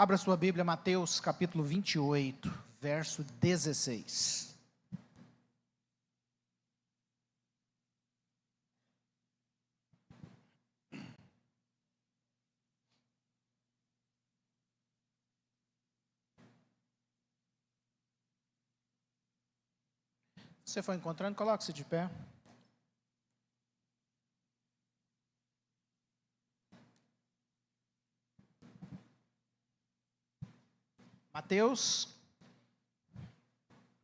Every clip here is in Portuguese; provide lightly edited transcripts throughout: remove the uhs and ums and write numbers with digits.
Abra sua Bíblia, Mateus capítulo 28, verso 16. Se você for encontrando, coloque-se de pé. Mateus,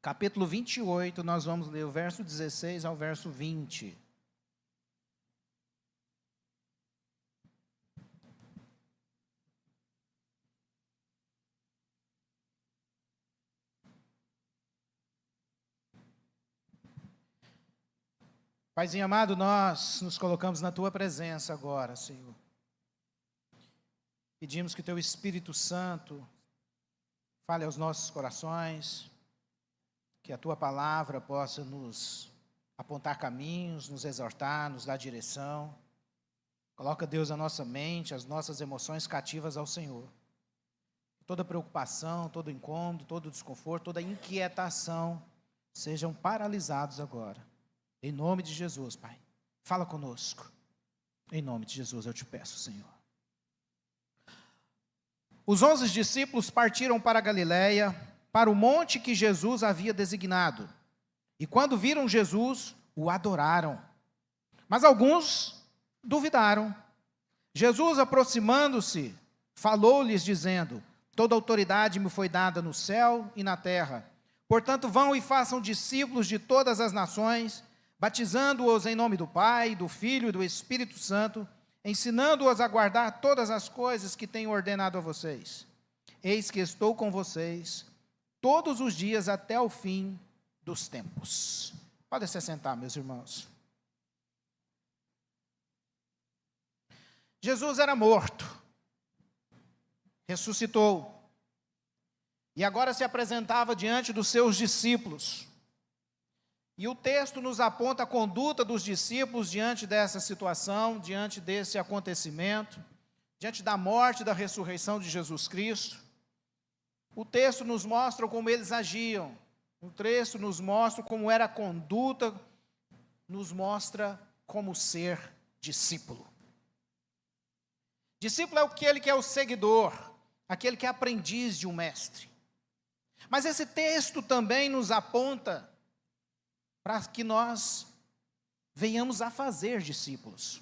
capítulo 28, nós vamos ler o verso 16 ao verso 20. Paizinho amado, nós nos colocamos na Tua presença agora, Senhor. Pedimos que Teu Espírito Santo fale aos nossos corações, que a Tua palavra possa nos apontar caminhos, nos exortar, nos dar direção. Coloca, Deus, a nossa mente, as nossas emoções cativas ao Senhor. Toda preocupação, todo incômodo, todo desconforto, toda inquietação sejam paralisados agora. Em nome de Jesus, Pai, fala conosco. Em nome de Jesus eu te peço, Senhor. Os 11 discípulos partiram para a Galiléia, para o monte que Jesus havia designado. E quando viram Jesus, o adoraram. Mas alguns duvidaram. Jesus, aproximando-se, falou-lhes dizendo: toda autoridade me foi dada no céu e na terra. Portanto, vão e façam discípulos de todas as nações, batizando-os em nome do Pai, do Filho e do Espírito Santo, ensinando-os a guardar todas as coisas que tenho ordenado a vocês. Eis que estou com vocês todos os dias até o fim dos tempos. Pode se sentar, meus irmãos. Jesus era morto, ressuscitou, e agora se apresentava diante dos seus discípulos. E o texto nos aponta a conduta dos discípulos diante dessa situação, diante desse acontecimento, diante da morte e da ressurreição de Jesus Cristo. O texto nos mostra como eles agiam, o texto nos mostra como era a conduta, nos mostra como ser discípulo. Discípulo é aquele que é o seguidor, aquele que é aprendiz de um mestre. Mas esse texto também nos aponta para que nós venhamos a fazer discípulos.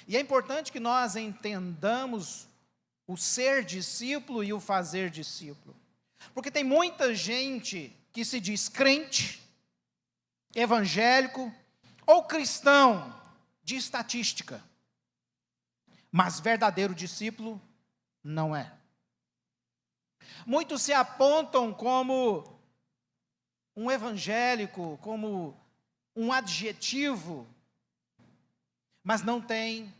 E é importante que nós entendamos o ser discípulo e o fazer discípulo. Porque tem muita gente que se diz crente, evangélico ou cristão de estatística, mas verdadeiro discípulo não é. Muitos se apontam como um evangélico, como um adjetivo, mas não tem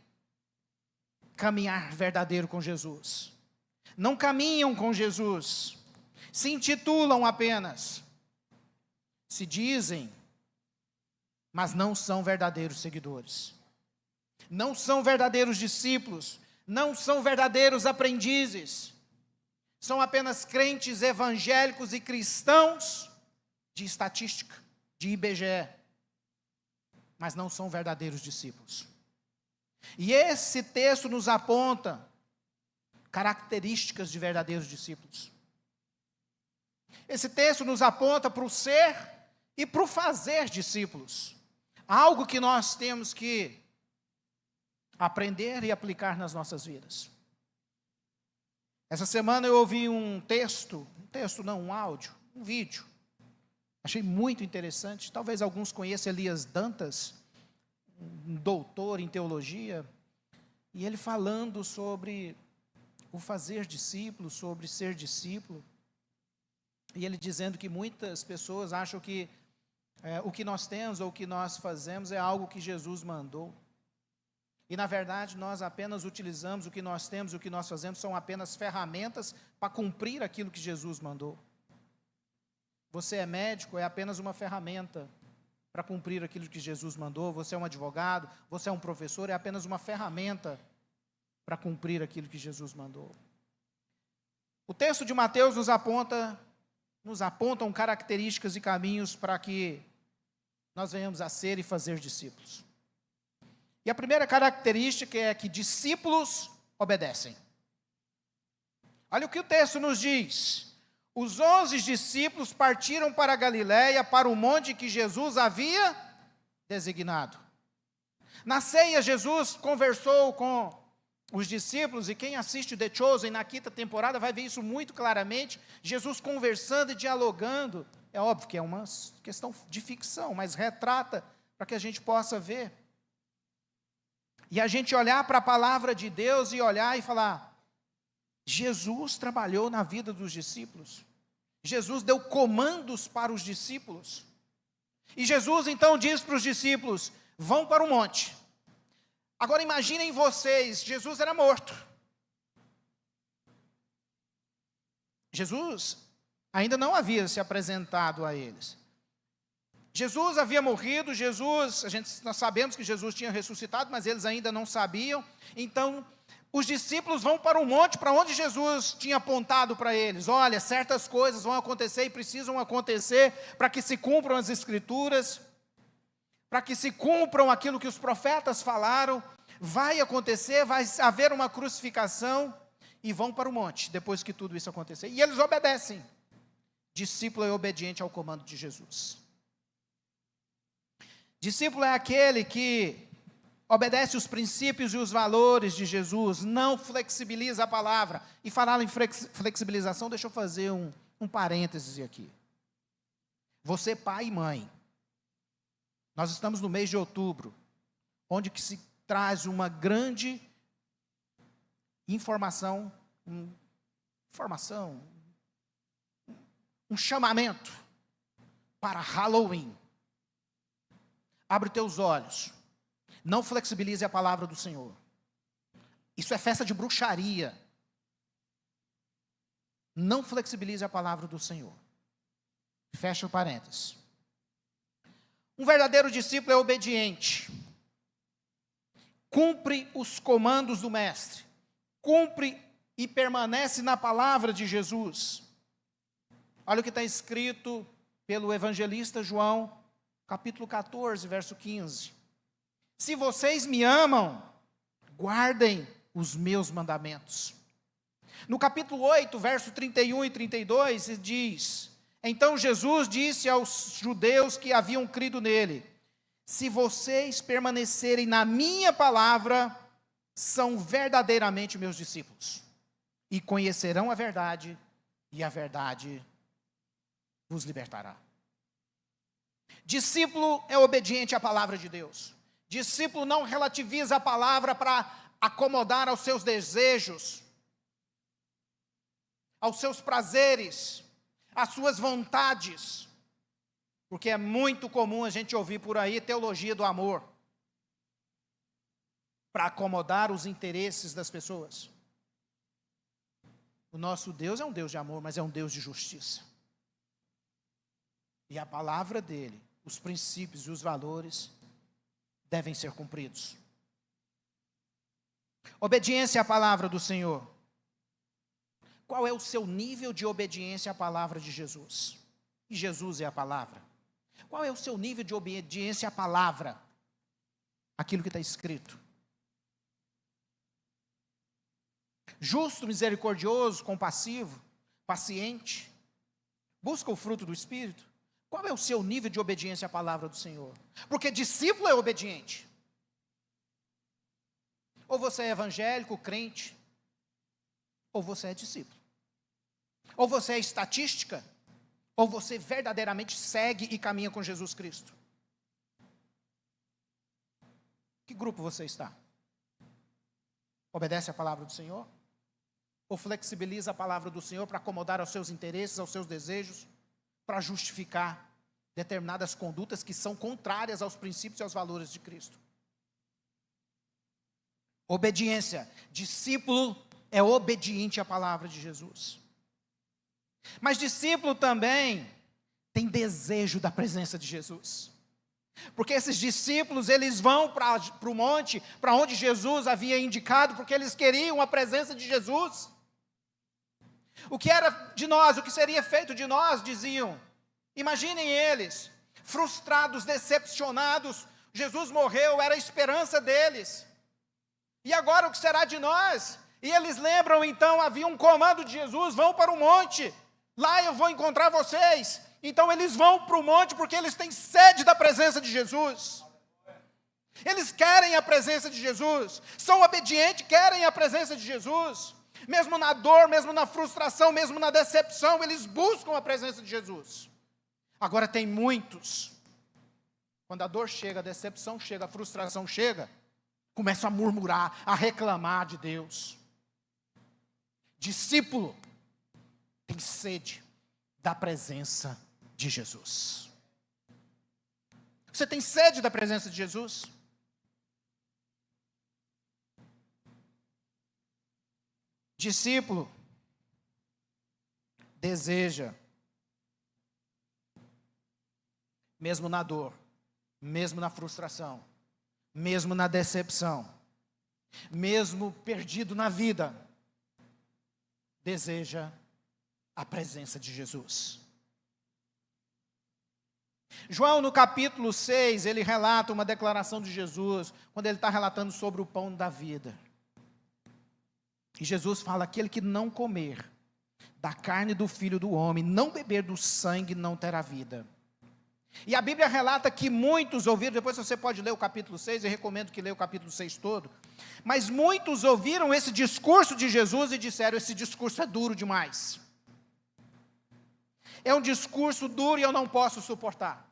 caminhar verdadeiro com Jesus. Não caminham com Jesus. Se intitulam apenas. Se dizem, mas não são verdadeiros seguidores. Não são verdadeiros discípulos. Não são verdadeiros aprendizes. São apenas crentes evangélicos e cristãos de estatística, de IBGE, mas não são verdadeiros discípulos. E esse texto nos aponta características de verdadeiros discípulos. Esse texto nos aponta para o ser e para o fazer discípulos. Algo que nós temos que aprender e aplicar nas nossas vidas. Essa semana eu ouvi um áudio, um vídeo. Achei muito interessante. Talvez alguns conheçam Elias Dantas, um doutor em teologia, e ele falando sobre o fazer discípulo, sobre ser discípulo, e ele dizendo que muitas pessoas acham que o que nós temos ou o que nós fazemos é algo que Jesus mandou. E na verdade nós apenas utilizamos o que nós temos, o que nós fazemos são apenas ferramentas para cumprir aquilo que Jesus mandou. Você é médico, é apenas uma ferramenta para cumprir aquilo que Jesus mandou. Você é um advogado, você é um professor, é apenas uma ferramenta para cumprir aquilo que Jesus mandou. O texto de Mateus nos apontam características e caminhos para que nós venhamos a ser e fazer discípulos. E a primeira característica é que discípulos obedecem. Olha o que o texto nos diz. Os 11 discípulos partiram para a Galiléia, para o monte que Jesus havia designado. Na ceia, Jesus conversou com os discípulos, e quem assiste The Chosen na 5ª temporada vai ver isso muito claramente, Jesus conversando e dialogando. É óbvio que é uma questão de ficção, mas retrata para que a gente possa ver. E a gente olhar para a palavra de Deus e olhar e falar, Jesus trabalhou na vida dos discípulos. Jesus deu comandos para os discípulos. E Jesus então diz para os discípulos, vão para o monte. Agora imaginem vocês, Jesus era morto. Jesus ainda não havia se apresentado a eles. Jesus havia morrido, nós sabemos que Jesus tinha ressuscitado, mas eles ainda não sabiam. Então, os discípulos vão para o monte, para onde Jesus tinha apontado para eles. Olha, certas coisas vão acontecer e precisam acontecer para que se cumpram as Escrituras, para que se cumpram aquilo que os profetas falaram. Vai acontecer, vai haver uma crucificação, e vão para o monte, depois que tudo isso acontecer. E eles obedecem. Discípulo é obediente ao comando de Jesus. Discípulo é aquele que obedece os princípios e os valores de Jesus, não flexibiliza a palavra. E falar em flexibilização, deixa eu fazer um parêntese aqui. Você, pai e mãe, nós estamos no mês de outubro, onde que se traz uma grande informação, um chamamento para Halloween. Abre teus olhos. Não flexibilize a palavra do Senhor. Isso é festa de bruxaria. Não flexibilize a palavra do Senhor. Fecha o parênteses. Um verdadeiro discípulo é obediente. Cumpre os comandos do Mestre. Cumpre e permanece na palavra de Jesus. Olha o que está escrito pelo evangelista João, capítulo 14, verso 15. Se vocês me amam, guardem os meus mandamentos. No capítulo 8, verso 31 e 32, diz: então Jesus disse aos judeus que haviam crido nele: se vocês permanecerem na minha palavra, são verdadeiramente meus discípulos, e conhecerão a verdade, e a verdade vos libertará. Discípulo é obediente à palavra de Deus. Discípulo não relativiza a palavra para acomodar aos seus desejos, aos seus prazeres, às suas vontades. Porque é muito comum a gente ouvir por aí teologia do amor, para acomodar os interesses das pessoas. O nosso Deus é um Deus de amor, mas é um Deus de justiça. E a palavra dele, os princípios e os valores devem ser cumpridos. Obediência à palavra do Senhor. Qual é o seu nível de obediência à palavra de Jesus? E Jesus é a palavra. Qual é o seu nível de obediência à palavra? Aquilo que está escrito. Justo, misericordioso, compassivo, paciente. Busca o fruto do Espírito. Qual é o seu nível de obediência à palavra do Senhor? Porque discípulo é obediente. Ou você é evangélico, crente, ou você é discípulo. Ou você é estatística, ou você verdadeiramente segue e caminha com Jesus Cristo. Que grupo você está? Obedece a palavra do Senhor? Ou flexibiliza a palavra do Senhor para acomodar aos seus interesses, aos seus desejos, para justificar determinadas condutas que são contrárias aos princípios e aos valores de Cristo? Obediência. Discípulo é obediente à palavra de Jesus. Mas discípulo também tem desejo da presença de Jesus. Porque esses discípulos, eles vão para o monte, para onde Jesus havia indicado, porque eles queriam a presença de Jesus. O que era de nós, o que seria feito de nós, diziam. Imaginem eles, frustrados, decepcionados. Jesus morreu, era a esperança deles. E agora o que será de nós? E eles lembram então, havia um comando de Jesus: vão para o monte, lá eu vou encontrar vocês. Então eles vão para o monte porque eles têm sede da presença de Jesus. Eles querem a presença de Jesus, são obedientes, querem a presença de Jesus. Mesmo na dor, mesmo na frustração, mesmo na decepção, eles buscam a presença de Jesus. Agora tem muitos, quando a dor chega, a decepção chega, a frustração chega, começam a murmurar, a reclamar de Deus. Discípulo tem sede da presença de Jesus. Você tem sede da presença de Jesus? Discípulo deseja, mesmo na dor, mesmo na frustração, mesmo na decepção, mesmo perdido na vida, deseja a presença de Jesus. João, no capítulo 6, ele relata uma declaração de Jesus, quando ele está relatando sobre o pão da vida. E Jesus fala: aquele que não comer da carne do Filho do Homem, não beber do sangue, não terá vida. E a Bíblia relata que muitos ouviram, depois você pode ler o capítulo 6, eu recomendo que leia o capítulo 6 todo, mas muitos ouviram esse discurso de Jesus e disseram: esse discurso é duro demais. É um discurso duro e eu não posso suportar.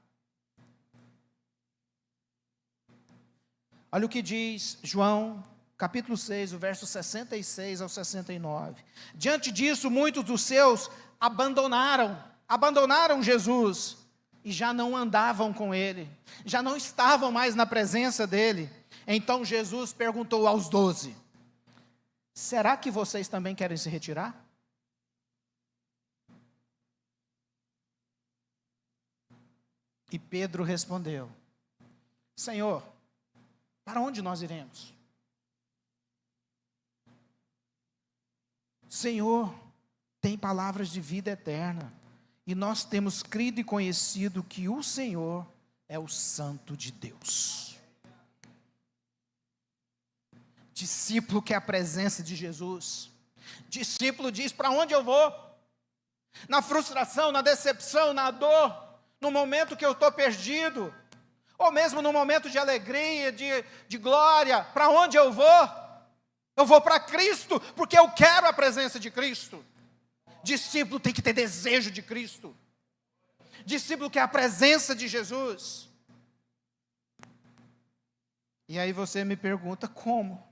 Olha o que diz João, capítulo 6, o verso 66 ao 69. Diante disso, muitos dos seus abandonaram Jesus e já não andavam com ele, já não estavam mais na presença dele. Então Jesus perguntou aos 12: será que vocês também querem se retirar? E Pedro respondeu: Senhor, para onde nós iremos? Senhor, tem palavras de vida eterna, e nós temos crido e conhecido que o Senhor é o Santo de Deus. Discípulo quer a presença de Jesus. Discípulo diz: para onde eu vou? Na frustração, na decepção, na dor, no momento que eu estou perdido, ou mesmo no momento de alegria, de glória, para onde eu vou? Eu vou para Cristo, porque eu quero a presença de Cristo. Discípulo tem que ter desejo de Cristo. Discípulo quer a presença de Jesus. E aí você me pergunta: como?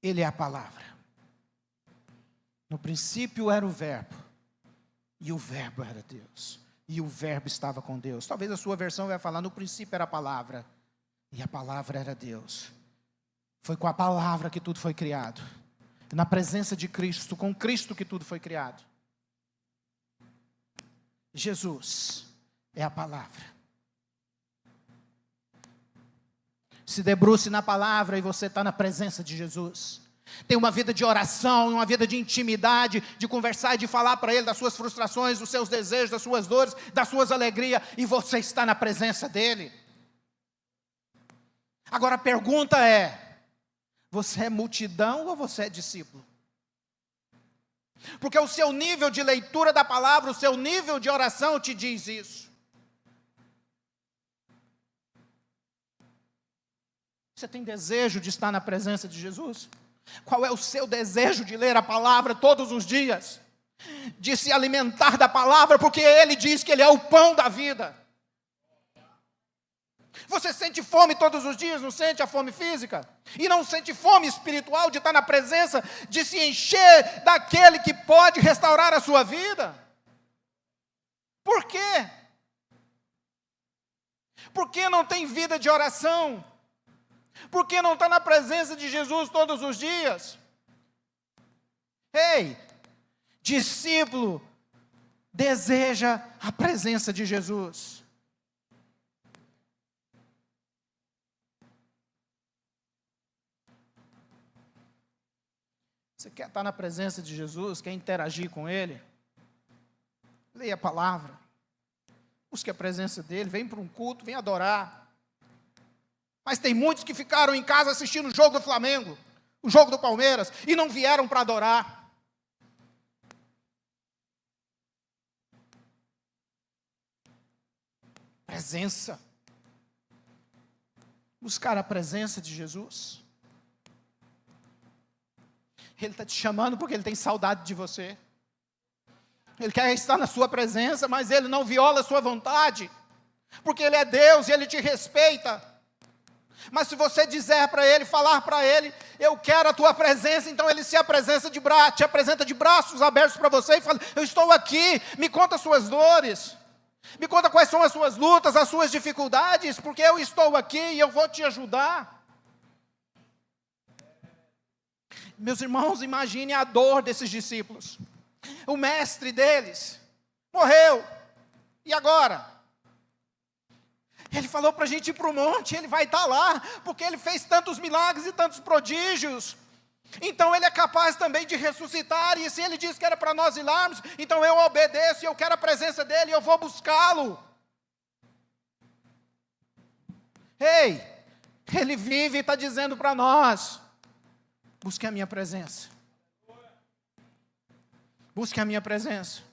Ele é a palavra. No princípio era o verbo, e o verbo era Deus, e o verbo estava com Deus. Talvez a sua versão vai falar: no princípio era a palavra, e a palavra era Deus. Foi com a palavra que tudo foi criado. Na presença de Cristo, com Cristo que tudo foi criado. Jesus é a palavra. Se debruce na palavra e você está na presença de Jesus. Tem uma vida de oração, uma vida de intimidade, de conversar e de falar para Ele das suas frustrações, dos seus desejos, das suas dores, das suas alegrias, e você está na presença dEle. Agora a pergunta é: você é multidão ou você é discípulo? Porque o seu nível de leitura da palavra, o seu nível de oração te diz isso. Você tem desejo de estar na presença de Jesus? Qual é o seu desejo de ler a palavra todos os dias? De se alimentar da palavra, porque Ele diz que Ele é o pão da vida. Você sente fome todos os dias, não sente a fome física? E não sente fome espiritual de estar na presença, de se encher daquele que pode restaurar a sua vida? Por quê? Por que não tem vida de oração? Por que não está na presença de Jesus todos os dias? Ei, discípulo deseja a presença de Jesus. Você quer estar na presença de Jesus, quer interagir com Ele? Leia a palavra. Busque a presença dEle, vem para um culto, vem adorar. Mas tem muitos que ficaram em casa assistindo o jogo do Flamengo, o jogo do Palmeiras, e não vieram para adorar. Presença. Buscar a presença de Jesus. Ele está te chamando porque Ele tem saudade de você. Ele quer estar na sua presença, mas Ele não viola a sua vontade, porque Ele é Deus e Ele te respeita. Mas se você dizer para Ele, falar para Ele, eu quero a tua presença, então Ele te apresenta de braços abertos para você e fala, eu estou aqui, me conta as suas dores, me conta quais são as suas lutas, as suas dificuldades, porque eu estou aqui e eu vou te ajudar. Meus irmãos, imagine a dor desses discípulos. O mestre deles morreu, e agora? Ele falou para a gente ir para o monte, Ele vai estar lá, porque Ele fez tantos milagres e tantos prodígios. Então Ele é capaz também de ressuscitar, e se Ele disse que era para nós ir lá, então eu obedeço, e eu quero a presença dEle, e eu vou buscá-lo. Ei, Ele vive e está dizendo para nós, busque a minha presença. Busque a minha presença.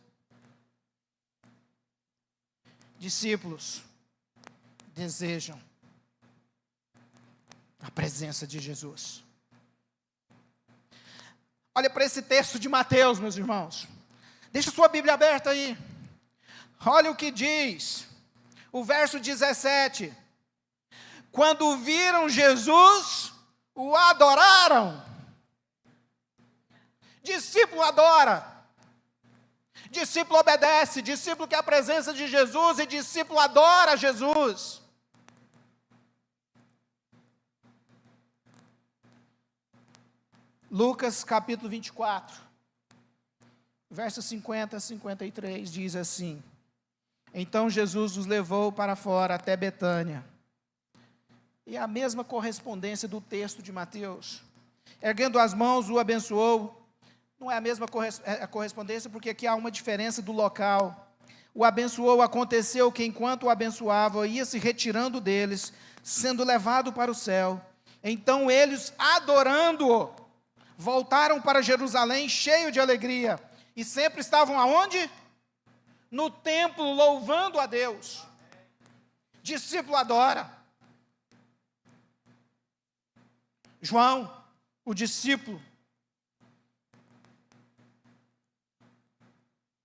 Discípulos desejam a presença de Jesus. Olha para esse texto de Mateus, meus irmãos. Deixa sua Bíblia aberta aí. Olha o que diz o verso 17. Quando viram Jesus, o adoraram. Discípulo adora. Discípulo obedece, discípulo quer a presença de Jesus e discípulo adora Jesus. Lucas capítulo 24, versos 50 a 53, diz assim: Então Jesus os levou para fora até Betânia. E a mesma correspondência do texto de Mateus. Erguendo as mãos, o abençoou. Não é a mesma correspondência, porque aqui há uma diferença do local. O abençoou, aconteceu que enquanto o abençoava, ia se retirando deles, sendo levado para o céu. Então eles, adorando-o, voltaram para Jerusalém, cheios de alegria. E sempre estavam aonde? No templo, louvando a Deus. Discípulo adora. João, o discípulo,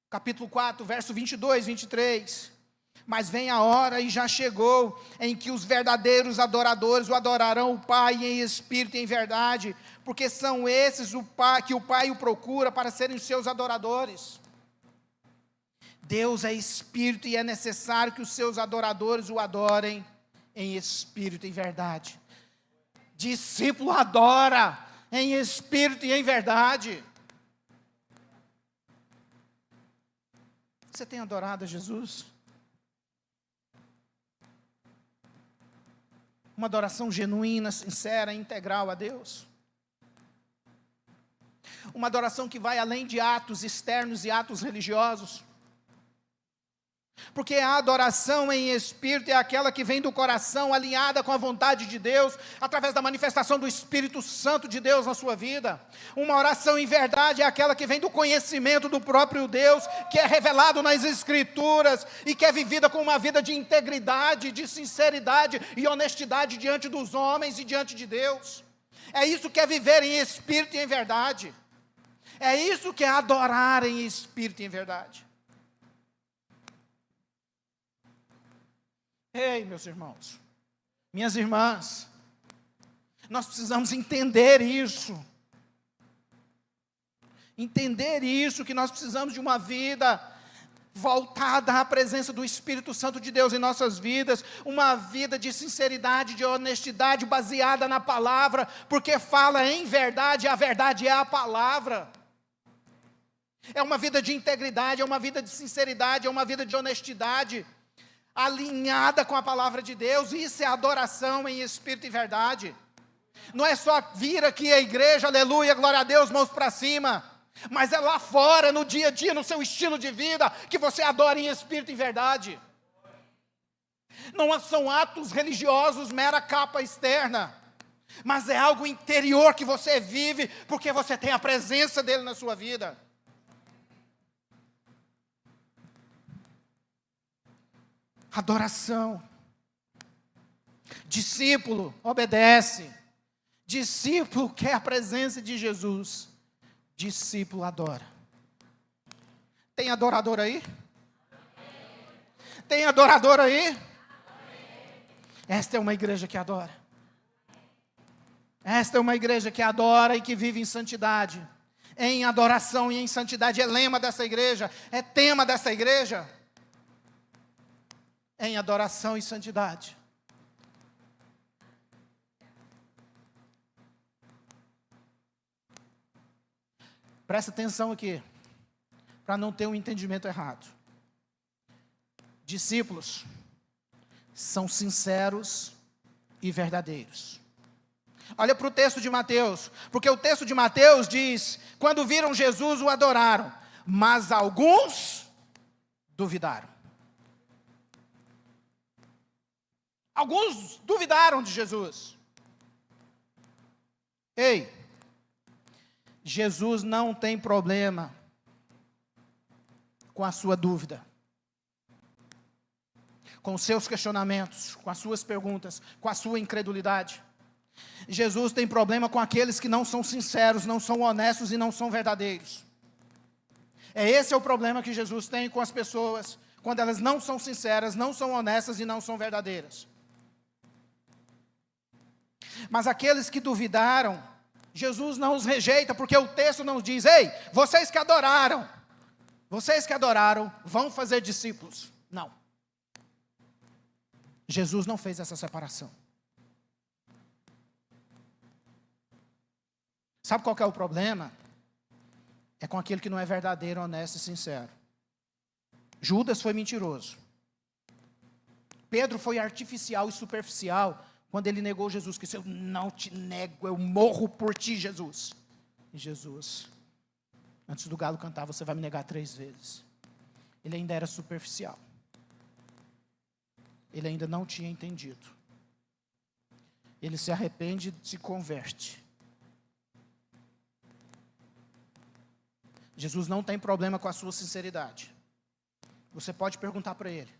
capítulo 4, verso 22, 23. Mas vem a hora, e já chegou, em que os verdadeiros adoradores o adorarão o Pai em espírito e em verdade, porque são esses que o Pai o procura para serem os seus adoradores. Deus é espírito e é necessário que os seus adoradores o adorem em espírito e em verdade. Discípulo adora em espírito e em verdade. Você tem adorado a Jesus? Uma adoração genuína, sincera, integral a Deus? Uma adoração que vai além de atos externos e atos religiosos? Porque a adoração em espírito é aquela que vem do coração, alinhada com a vontade de Deus, através da manifestação do Espírito Santo de Deus na sua vida. Uma oração em verdade é aquela que vem do conhecimento do próprio Deus, que é revelado nas Escrituras, e que é vivida com uma vida de integridade, de sinceridade e honestidade diante dos homens e diante de Deus. É isso que é viver em espírito e em verdade. É isso que é adorar em espírito e em verdade. Ei, meus irmãos, minhas irmãs, nós precisamos entender isso. Entender isso, que nós precisamos de uma vida voltada à presença do Espírito Santo de Deus em nossas vidas, uma vida de sinceridade, de honestidade, baseada na palavra, porque fala em verdade, a verdade é a palavra. É uma vida de integridade, é uma vida de sinceridade, é uma vida de honestidade, alinhada com a palavra de Deus. Isso é adoração em espírito e verdade. Não é só vir aqui à igreja, aleluia, glória a Deus, mãos para cima. Mas é lá fora, no dia a dia, no seu estilo de vida, que você adora em espírito e em verdade. Não são atos religiosos, mera capa externa. Mas é algo interior que você vive, porque você tem a presença dele na sua vida. Adoração. Discípulo obedece. Discípulo quer a presença de Jesus. Discípulo adora. Tem adorador aí? Tem adorador aí? Esta é uma igreja que adora. Esta é uma igreja que adora e que vive em santidade. Em adoração e em santidade. É lema dessa igreja. É tema dessa igreja. Em adoração e santidade. Presta atenção aqui, para não ter um entendimento errado. Discípulos são sinceros e verdadeiros. Olha para o texto de Mateus, porque o texto de Mateus diz: quando viram Jesus, o adoraram, mas alguns duvidaram. Alguns duvidaram de Jesus. Ei, Jesus não tem problema com a sua dúvida, com os seus questionamentos, com as suas perguntas, com a sua incredulidade. Jesus tem problema com aqueles que não são sinceros, não são honestos e não são verdadeiros. Esse é o problema que Jesus tem com as pessoas, quando elas não são sinceras, não são honestas e não são verdadeiras. Mas aqueles que duvidaram, Jesus não os rejeita, porque o texto não diz: ei, vocês que adoraram, vão fazer discípulos. Não. Jesus não fez essa separação. Sabe qual que é o problema? É com aquele que não é verdadeiro, honesto e sincero. Judas foi mentiroso. Pedro foi artificial e superficial quando ele negou Jesus, que disse: eu não te nego, eu morro por ti, Jesus. E Jesus, antes do galo cantar, você vai me negar 3 vezes. Ele ainda era superficial. Ele ainda não tinha entendido. Ele se arrepende e se converte. Jesus não tem problema com a sua sinceridade. Você pode perguntar para ele.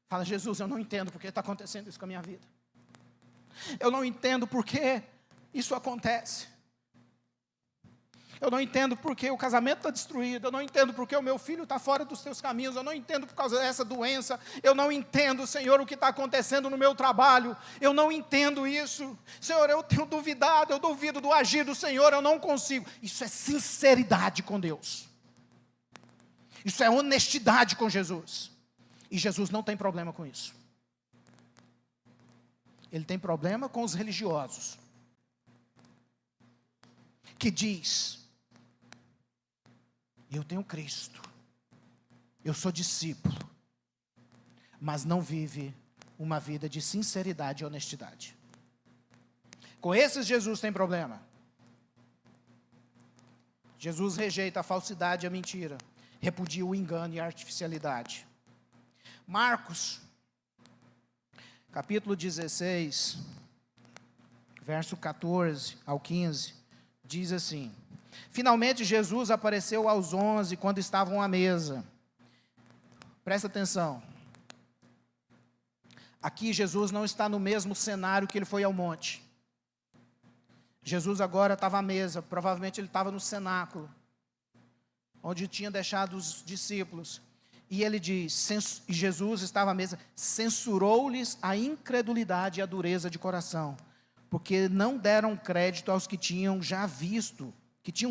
Fala: Jesus, eu não entendo porque está acontecendo isso com a minha vida. Eu não entendo por que isso acontece. Eu não entendo por que o casamento está destruído. Eu não entendo por que o meu filho está fora dos teus caminhos. Eu não entendo por causa dessa doença. Eu não entendo, Senhor, o que está acontecendo no meu trabalho. Eu não entendo isso. Senhor, eu tenho duvidado, eu duvido do agir do Senhor, eu não consigo. Isso é sinceridade com Deus. Isso é honestidade com Jesus. E Jesus não tem problema com isso. Ele tem problema com os religiosos, que diz: eu tenho Cristo, eu sou discípulo, mas não vive uma vida de sinceridade e honestidade. Com esses Jesus tem problema. Jesus rejeita a falsidade e a mentira, repudia o engano e a artificialidade. Marcos, capítulo 16, verso 14 ao 15, diz assim: finalmente Jesus apareceu aos 11 quando estavam à mesa. Presta atenção. Aqui Jesus não está no mesmo cenário que ele foi ao monte. Jesus agora estava à mesa, provavelmente ele estava no cenáculo, onde tinha deixado os discípulos. E ele diz, e Jesus estava à mesa, censurou-lhes a incredulidade e a dureza de coração, porque não deram crédito aos que tinham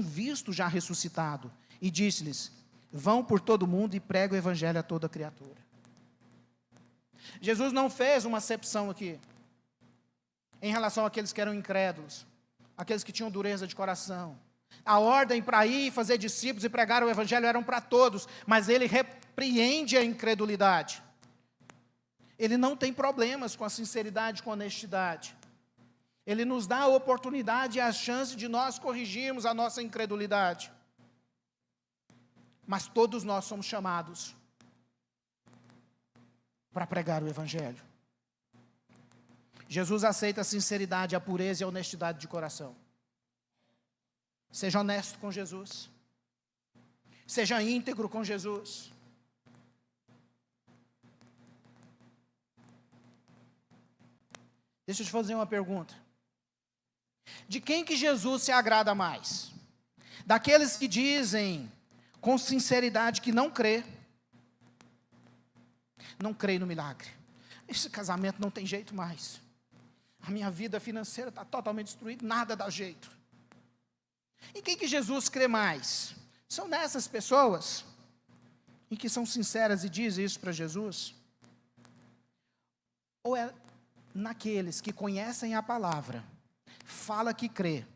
visto já ressuscitado. E disse-lhes: vão por todo mundo e pregam o evangelho a toda criatura. Jesus não fez uma acepção aqui, em relação àqueles que eram incrédulos, aqueles que tinham dureza de coração. A ordem para ir fazer discípulos e pregar o evangelho eram para todos, mas ele repreende a incredulidade. Ele não tem problemas com a sinceridade, com a honestidade. Ele nos dá a oportunidade e a chance de nós corrigirmos a nossa incredulidade. Mas todos nós somos chamados para pregar o Evangelho. Jesus aceita a sinceridade, a pureza e a honestidade de coração. Seja honesto com Jesus. Seja íntegro com Jesus. Deixa eu te fazer uma pergunta. De quem que Jesus se agrada mais? Daqueles que dizem com sinceridade que não crê no milagre. Esse casamento não tem jeito mais. A minha vida financeira está totalmente destruída, nada dá jeito. Em quem que Jesus crê mais? São nessas pessoas em que são sinceras e dizem isso para Jesus? Ou é naqueles que conhecem a palavra, fala que crê,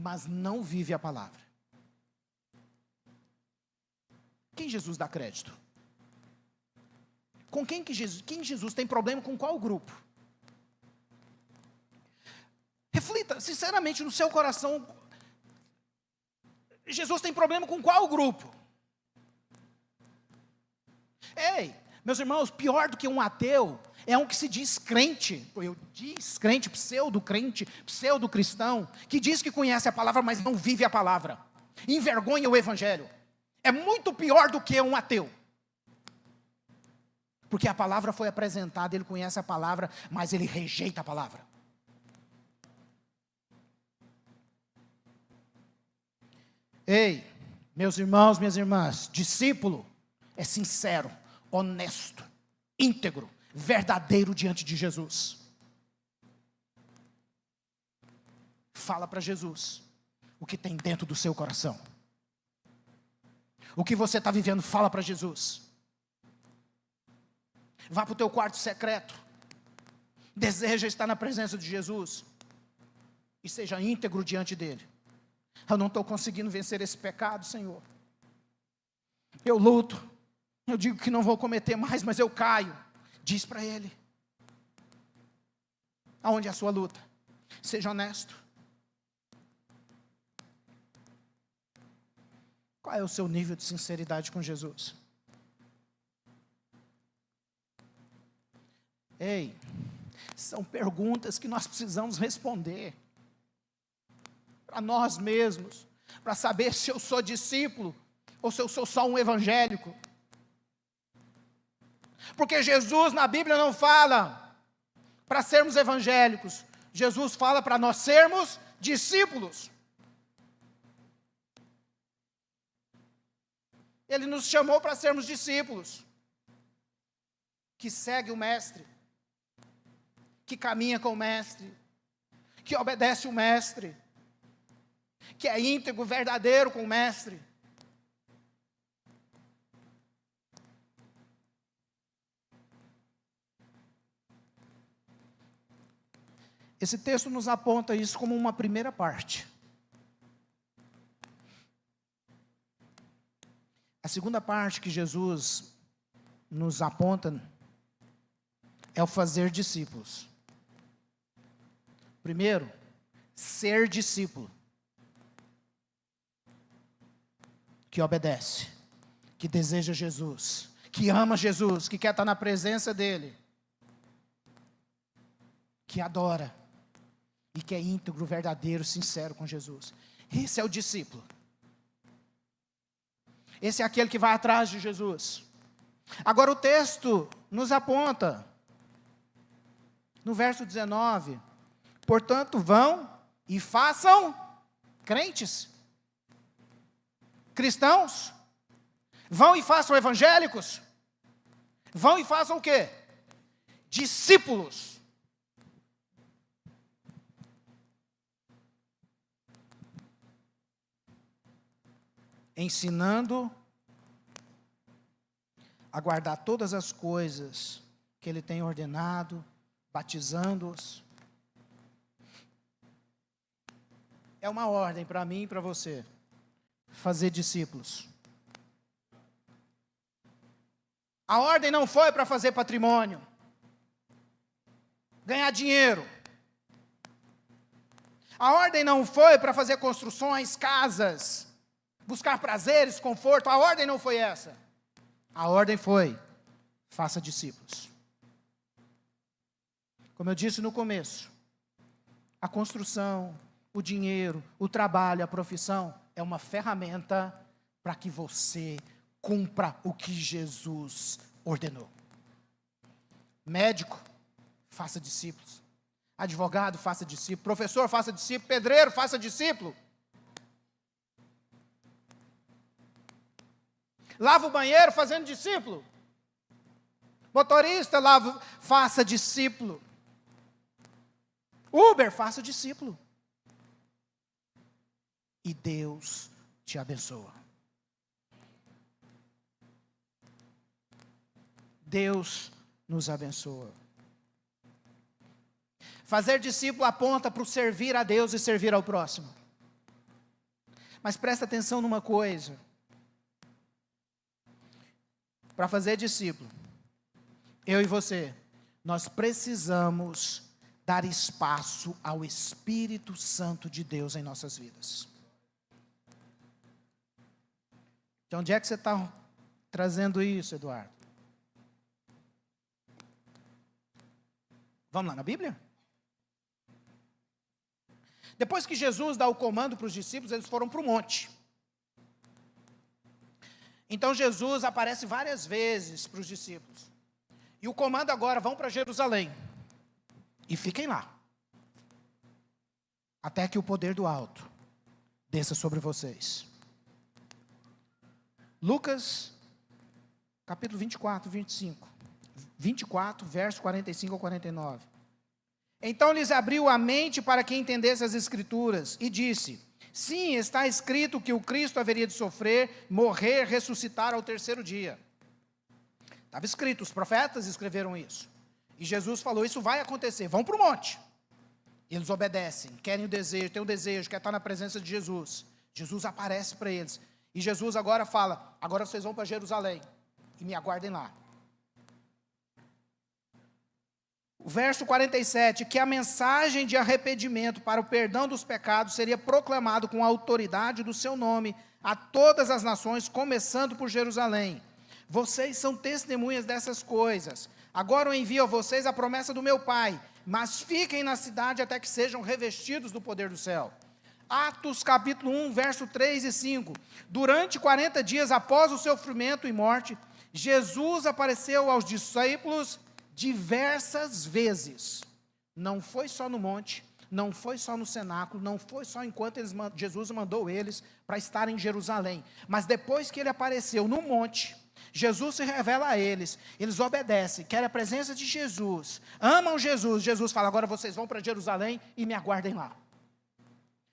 mas não vive a palavra? Quem Jesus dá crédito? Com quem Jesus tem problema com qual grupo? Reflita sinceramente no seu coração. Jesus tem problema com qual grupo? Ei, meus irmãos, pior do que um ateu é um que se diz crente, pseudo-crente, pseudo-cristão, que diz que conhece a palavra, mas não vive a palavra. Envergonha o Evangelho. É muito pior do que um ateu. Porque a palavra foi apresentada, ele conhece a palavra, mas ele rejeita a palavra. Ei, meus irmãos, minhas irmãs, discípulo é sincero, honesto, íntegro, verdadeiro diante de Jesus. Fala para Jesus o que tem dentro do seu coração. O que você está vivendo, fala para Jesus. Vá para o teu quarto secreto. Deseja estar na presença de Jesus. E seja íntegro diante dele. Eu não estou conseguindo vencer esse pecado, Senhor. Eu luto. Eu digo que não vou cometer mais, mas eu caio. Diz para ele. Aonde é a sua luta? Seja honesto. Qual é o seu nível de sinceridade com Jesus? Ei, são perguntas que nós precisamos responder. Para nós mesmos. Para saber se eu sou discípulo ou se eu sou só um evangélico. Porque Jesus na Bíblia não fala para sermos evangélicos. Jesus fala para nós sermos discípulos. Ele nos chamou para sermos discípulos. Que segue o Mestre. Que caminha com o Mestre. Que obedece o Mestre. Que é íntegro, verdadeiro com o Mestre. Esse texto nos aponta isso como uma primeira parte. A segunda parte que Jesus nos aponta é o fazer discípulos. Primeiro, ser discípulo. Que obedece, que deseja Jesus, que ama Jesus, que quer estar na presença dEle, que adora e que é íntegro, verdadeiro, sincero com Jesus. Esse é o discípulo. Esse é aquele que vai atrás de Jesus. Agora o texto nos aponta, no verso 19, portanto vão e façam crentes. Cristãos, vão e façam evangélicos, vão e façam o quê? Discípulos. Ensinando a guardar todas as coisas que Ele tem ordenado, batizando-os. É uma ordem para mim e para você. Fazer discípulos. A ordem não foi para fazer patrimônio, ganhar dinheiro. A ordem não foi para fazer construções, casas, buscar prazeres, conforto. A ordem não foi essa. A ordem foi: faça discípulos. Como eu disse no começo, a construção, o dinheiro, o trabalho, a profissão é uma ferramenta para que você cumpra o que Jesus ordenou. Médico, faça discípulos. Advogado, faça discípulo. Professor, faça discípulo. Pedreiro, faça discípulo. Lava o banheiro fazendo discípulo. Motorista, faça discípulo. Uber, faça discípulo. E Deus te abençoa. Deus nos abençoa. Fazer discípulo aponta para o servir a Deus e servir ao próximo. Mas presta atenção numa coisa. Para fazer discípulo, eu e você, nós precisamos dar espaço ao Espírito Santo de Deus em nossas vidas. Então, onde é que você está trazendo isso, Eduardo? Vamos lá na Bíblia? Depois que Jesus dá o comando para os discípulos, eles foram para o monte. Então Jesus aparece várias vezes para os discípulos. E o comando agora: vão para Jerusalém. E fiquem lá. Até que o poder do alto desça sobre vocês. Lucas, capítulo 24, 25. 24, verso 45 ao 49. Então lhes abriu a mente para que entendesse as Escrituras, e disse: sim, está escrito que o Cristo haveria de sofrer, morrer, ressuscitar ao terceiro dia. Estava escrito, os profetas escreveram isso. E Jesus falou: isso vai acontecer, vão para o monte. Eles obedecem, querem o desejo, têm o desejo, quer estar na presença de Jesus. Jesus aparece para eles. E Jesus agora fala: agora vocês vão para Jerusalém e me aguardem lá. O verso 47, que a mensagem de arrependimento para o perdão dos pecados seria proclamado com a autoridade do seu nome a todas as nações, começando por Jerusalém. Vocês são testemunhas dessas coisas. Agora eu envio a vocês a promessa do meu Pai, mas fiquem na cidade até que sejam revestidos do poder do céu. Atos capítulo 1, verso 3 e 5. Durante 40 dias após o sofrimento e morte, Jesus apareceu aos discípulos diversas vezes. Não foi só no monte, não foi só no cenáculo, não foi só enquanto Jesus mandou eles para estar em Jerusalém. Mas depois que ele apareceu no monte, Jesus se revela a eles, eles obedecem, querem a presença de Jesus, amam Jesus. Jesus fala: agora vocês vão para Jerusalém e me aguardem lá.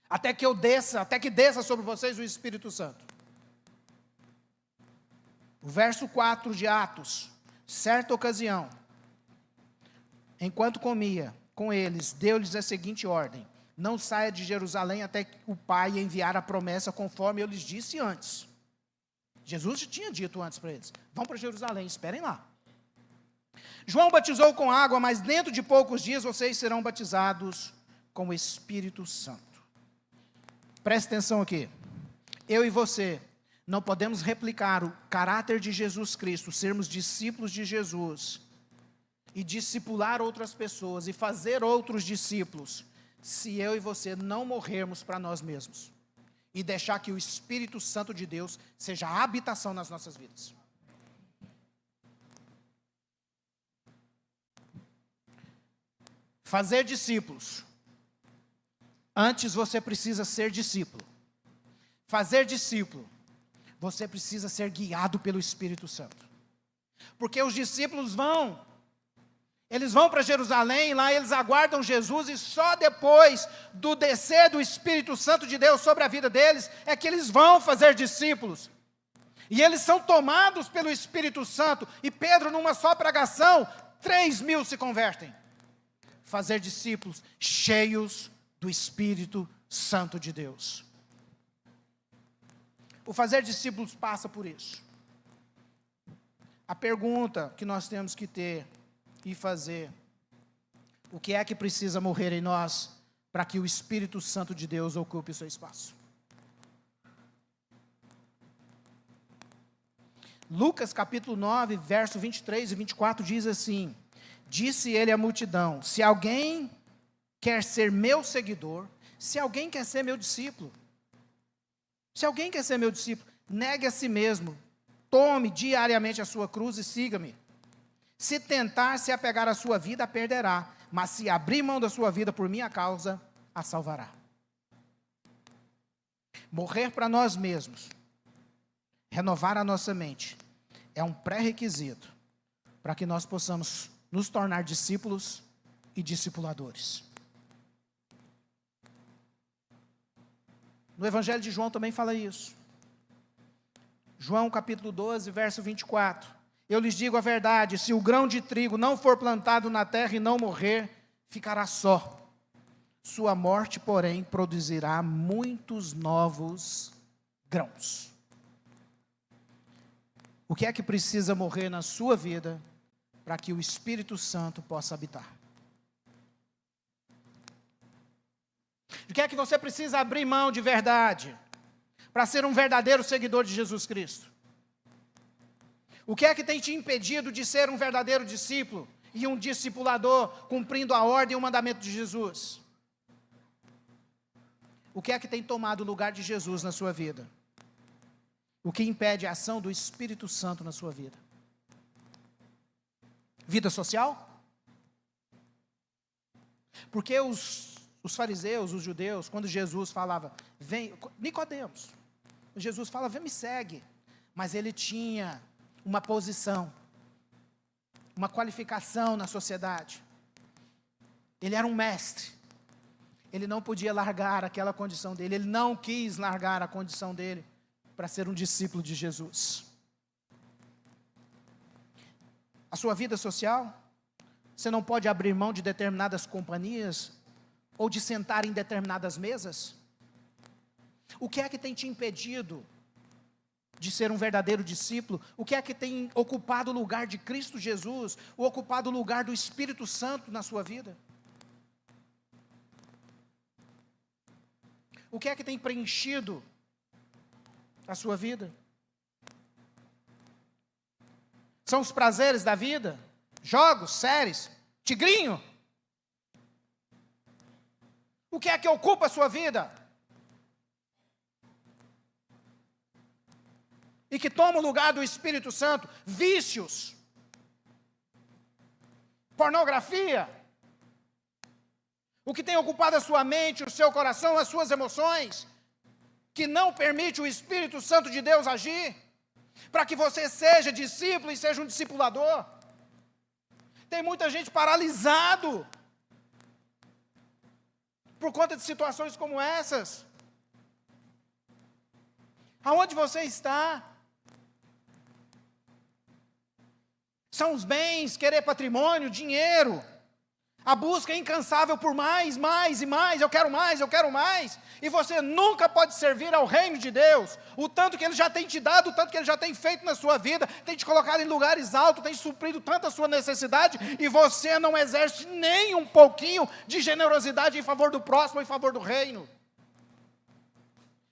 Até que desça sobre vocês o Espírito Santo. O verso 4 de Atos, certa ocasião, enquanto comia com eles, deu-lhes a seguinte ordem: não saia de Jerusalém até que o Pai enviar a promessa, conforme eu lhes disse antes. Jesus já tinha dito antes para eles: vão para Jerusalém, esperem lá. João batizou com água, mas dentro de poucos dias vocês serão batizados com o Espírito Santo. Preste atenção aqui. Eu e você não podemos replicar o caráter de Jesus Cristo, sermos discípulos de Jesus, e discipular outras pessoas, e fazer outros discípulos, se eu e você não morrermos para nós mesmos, e deixar que o Espírito Santo de Deus seja a habitação nas nossas vidas. Fazer discípulos. Antes você precisa ser discípulo. Fazer discípulo, você precisa ser guiado pelo Espírito Santo. Porque os discípulos eles vão para Jerusalém, lá eles aguardam Jesus, e só depois do descer do Espírito Santo de Deus sobre a vida deles, é que eles vão fazer discípulos. E eles são tomados pelo Espírito Santo, e Pedro, numa só pregação, 3.000 se convertem. Fazer discípulos cheios do Espírito Santo de Deus. O fazer discípulos passa por isso. A pergunta que nós temos que ter e fazer: o que é que precisa morrer em nós para que o Espírito Santo de Deus ocupe o seu espaço. Lucas capítulo 9, verso 23 e 24 diz assim: disse ele à multidão: se alguém quer ser meu seguidor, se alguém quer ser meu discípulo, se alguém quer ser meu discípulo, negue a si mesmo, tome diariamente a sua cruz e siga-me. Se tentar se apegar à sua vida, a perderá, mas se abrir mão da sua vida por minha causa, a salvará. Morrer para nós mesmos, renovar a nossa mente, é um pré-requisito para que nós possamos nos tornar discípulos e discipuladores. No Evangelho de João também fala isso. João capítulo 12, verso 24. Eu lhes digo a verdade, se o grão de trigo não for plantado na terra e não morrer, ficará só. Sua morte, porém, produzirá muitos novos grãos. O que é que precisa morrer na sua vida para que o Espírito Santo possa habitar? O que é que você precisa abrir mão de verdade para ser um verdadeiro seguidor de Jesus Cristo? O que é que tem te impedido de ser um verdadeiro discípulo e um discipulador, cumprindo a ordem e o mandamento de Jesus? O que é que tem tomado o lugar de Jesus na sua vida? O que impede a ação do Espírito Santo na sua vida? Vida social? Porque os fariseus, os judeus, quando Jesus falava, vem, Nicodemos, Jesus fala, vem, me segue, mas ele tinha uma posição, uma qualificação na sociedade. Ele era um mestre. Ele não podia largar aquela condição dele. Ele não quis largar a condição dele para ser um discípulo de Jesus. A sua vida social, você não pode abrir mão de determinadas companhias ou de sentar em determinadas mesas? O que é que tem te impedido de ser um verdadeiro discípulo? O que é que tem ocupado o lugar de Cristo Jesus, ou ocupado o lugar do Espírito Santo na sua vida? O que é que tem preenchido a sua vida? São os prazeres da vida? Jogos, séries, tigrinho? O que é que ocupa a sua vida? E que toma o lugar do Espírito Santo? Vícios, pornografia. O que tem ocupado a sua mente, o seu coração, as suas emoções, que não permite o Espírito Santo de Deus agir, para que você seja discípulo e seja um discipulador. Tem muita gente paralisado por conta de situações como essas. Aonde você está? São os bens, querer patrimônio, dinheiro. A busca incansável por mais, mais e mais. Eu quero mais, eu quero mais. E você nunca pode servir ao reino de Deus. O tanto que Ele já tem te dado, o tanto que Ele já tem feito na sua vida, tem te colocado em lugares altos, tem suprido tanta sua necessidade, e você não exerce nem um pouquinho de generosidade em favor do próximo, em favor do reino.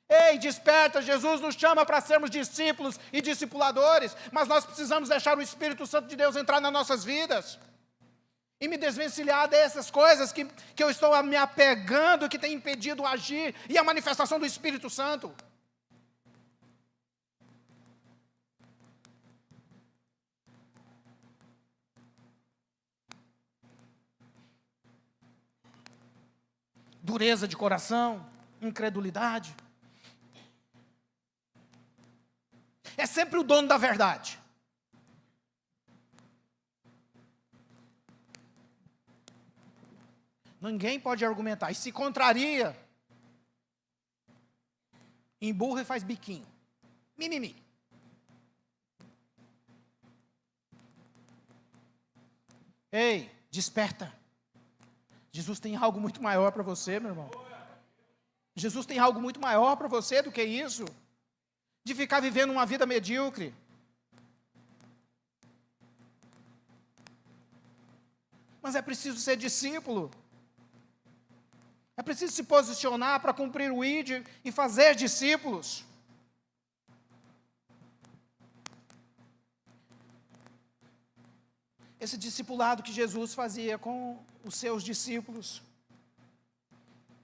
Ei, desperta, Jesus nos chama para sermos discípulos e discipuladores, mas nós precisamos deixar o Espírito Santo de Deus entrar nas nossas vidas e me desvencilhar dessas coisas que eu estou me apegando, que tem impedido o agir e a manifestação do Espírito Santo. Dureza de coração, incredulidade. É sempre o dono da verdade. Ninguém pode argumentar. E se contraria, emburra e faz biquinho. Mimimi. Ei, desperta. Jesus tem algo muito maior para você, meu irmão. Jesus tem algo muito maior para você do que isso. De ficar vivendo uma vida medíocre. Mas é preciso ser discípulo. É preciso se posicionar para cumprir o ide e fazer discípulos. Esse discipulado que Jesus fazia com os seus discípulos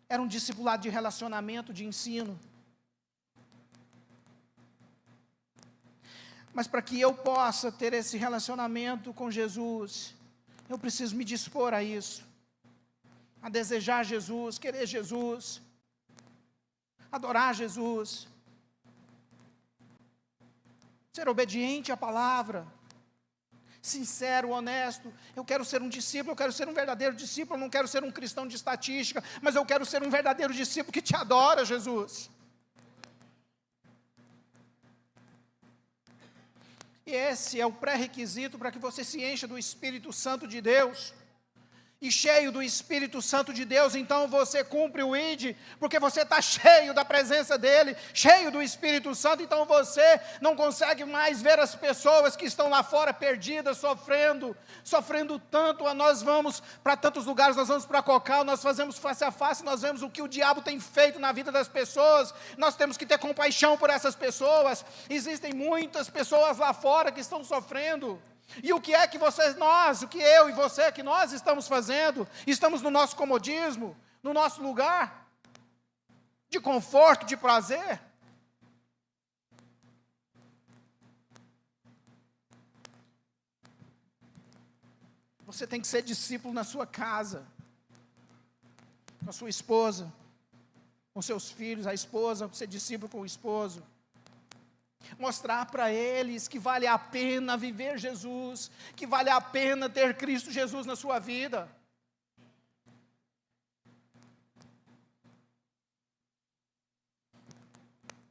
era um discipulado de relacionamento, de ensino. Mas para que eu possa ter esse relacionamento com Jesus, eu preciso me dispor a isso, a desejar Jesus, querer Jesus, adorar Jesus, ser obediente à palavra, sincero, honesto. Eu quero ser um discípulo, eu quero ser um verdadeiro discípulo, eu não quero ser um cristão de estatística, mas eu quero ser um verdadeiro discípulo que te adora, Jesus. E esse é o pré-requisito para que você se encha do Espírito Santo de Deus. E cheio do Espírito Santo de Deus, então você cumpre o ide, porque você está cheio da presença dEle, cheio do Espírito Santo, então você não consegue mais ver as pessoas que estão lá fora perdidas, sofrendo tanto. Nós vamos para tantos lugares, nós vamos para Cocal, nós fazemos face a face, nós vemos o que o diabo tem feito na vida das pessoas, nós temos que ter compaixão por essas pessoas. Existem muitas pessoas lá fora que estão sofrendo. E o que é que o que eu e você, que nós estamos fazendo? Estamos no nosso comodismo, no nosso lugar de conforto, de prazer. Você tem que ser discípulo na sua casa, com a sua esposa, com seus filhos, a esposa, ser discípulo com o esposo. Mostrar para eles que vale a pena viver Jesus, que vale a pena ter Cristo Jesus na sua vida.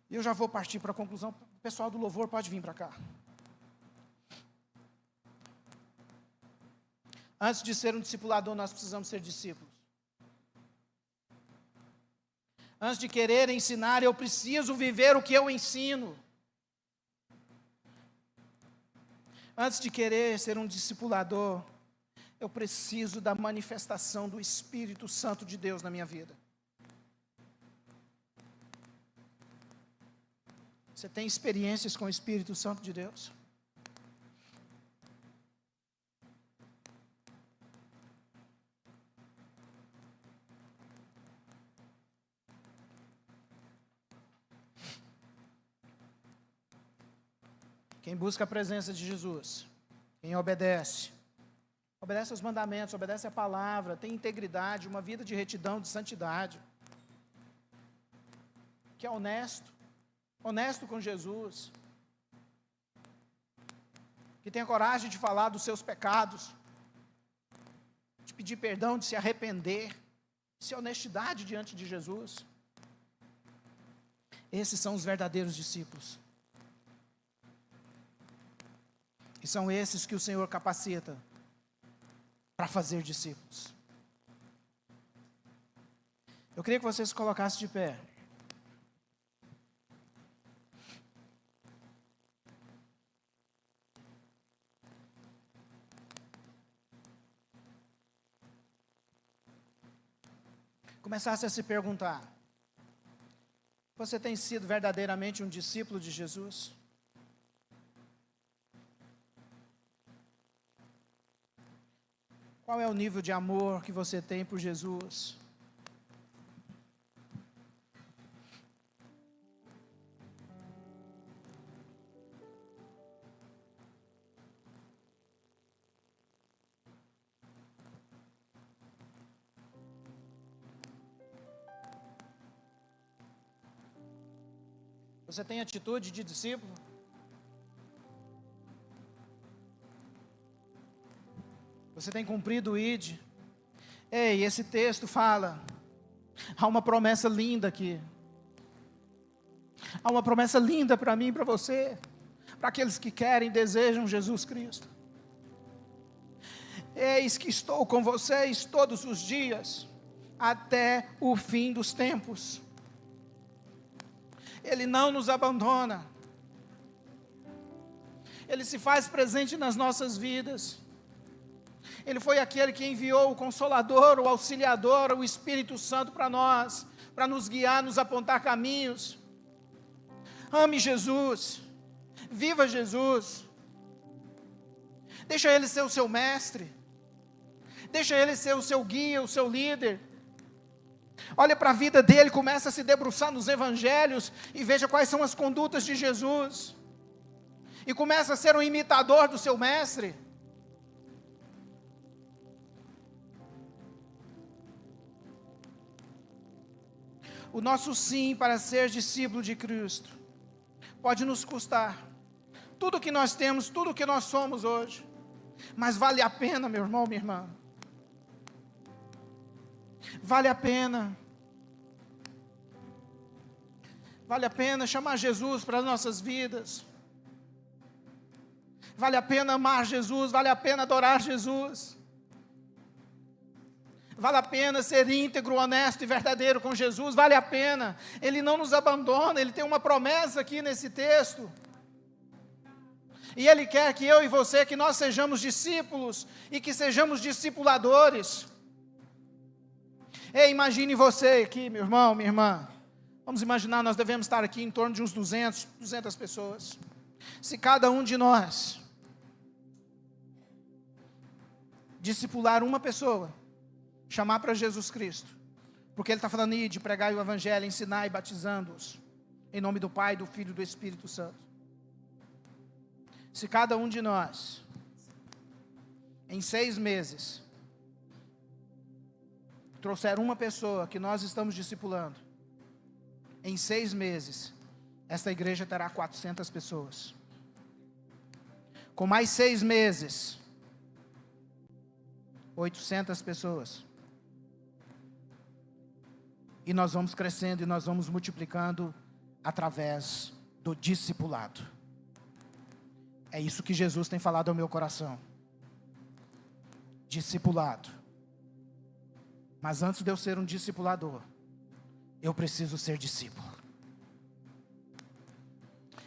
E eu já vou partir para a conclusão. O pessoal do louvor pode vir para cá. Antes de ser um discipulador, nós precisamos ser discípulos. Antes de querer ensinar, eu preciso viver o que eu ensino. Antes de querer ser um discipulador, eu preciso da manifestação do Espírito Santo de Deus na minha vida. Você tem experiências com o Espírito Santo de Deus? Quem busca a presença de Jesus, quem obedece aos mandamentos, obedece à palavra, tem integridade, uma vida de retidão, de santidade, que é honesto com Jesus, que tem a coragem de falar dos seus pecados, de pedir perdão, de se arrepender, de ser honestidade diante de Jesus. Esses são os verdadeiros discípulos. E são esses que o Senhor capacita para fazer discípulos. Eu queria que você se colocasse de pé. Começasse a se perguntar: você tem sido verdadeiramente um discípulo de Jesus? Qual é o nível de amor que você tem por Jesus? Você tem atitude de discípulo? Você tem cumprido o id? Ei, esse texto fala, há uma promessa linda aqui. Há uma promessa linda para mim e para você, para aqueles que querem e desejam Jesus Cristo. Eis que estou com vocês todos os dias, até o fim dos tempos. Ele não nos abandona. Ele se faz presente nas nossas vidas. Ele foi aquele que enviou o Consolador, o Auxiliador, o Espírito Santo para nós, para nos guiar, nos apontar caminhos. Ame Jesus, viva Jesus, deixa Ele ser o seu mestre, deixa Ele ser o seu guia, o seu líder. Olha para a vida dele, começa a se debruçar nos evangelhos e veja quais são as condutas de Jesus. E começa a ser um imitador do seu mestre. O nosso sim para ser discípulo de Cristo pode nos custar tudo o que nós temos, tudo o que nós somos hoje. Mas vale a pena, meu irmão, minha irmã. Vale a pena. Vale a pena chamar Jesus para as nossas vidas. Vale a pena amar Jesus, vale a pena adorar Jesus. Vale a pena ser íntegro, honesto e verdadeiro com Jesus, vale a pena. Ele não nos abandona, Ele tem uma promessa aqui nesse texto. E Ele quer que eu e você, que nós sejamos discípulos e que sejamos discipuladores. Ei, imagine você aqui, meu irmão, minha irmã. Vamos imaginar, nós devemos estar aqui em torno de uns 200 pessoas. Se cada um de nós discipular uma pessoa, chamar para Jesus Cristo, porque Ele está falando aí de pregar o Evangelho, ensinar e batizando-os, em nome do Pai, do Filho e do Espírito Santo. Se cada um de nós, em 6 meses, trouxer uma pessoa que nós estamos discipulando, em 6 meses, esta igreja terá 400 pessoas. Com mais 6 meses, 800 pessoas. E nós vamos crescendo e nós vamos multiplicando através do discipulado. É isso que Jesus tem falado ao meu coração. Discipulado. Mas antes de eu ser um discipulador, eu preciso ser discípulo.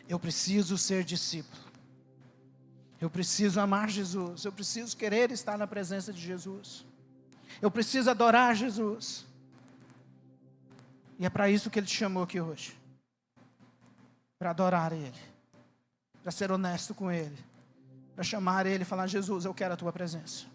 Eu preciso ser discípulo. Eu preciso amar Jesus. Eu preciso querer estar na presença de Jesus. Eu preciso adorar Jesus. E é para isso que Ele te chamou aqui hoje. Para adorar Ele. Para ser honesto com Ele. Para chamar Ele e falar: Jesus, eu quero a Tua presença.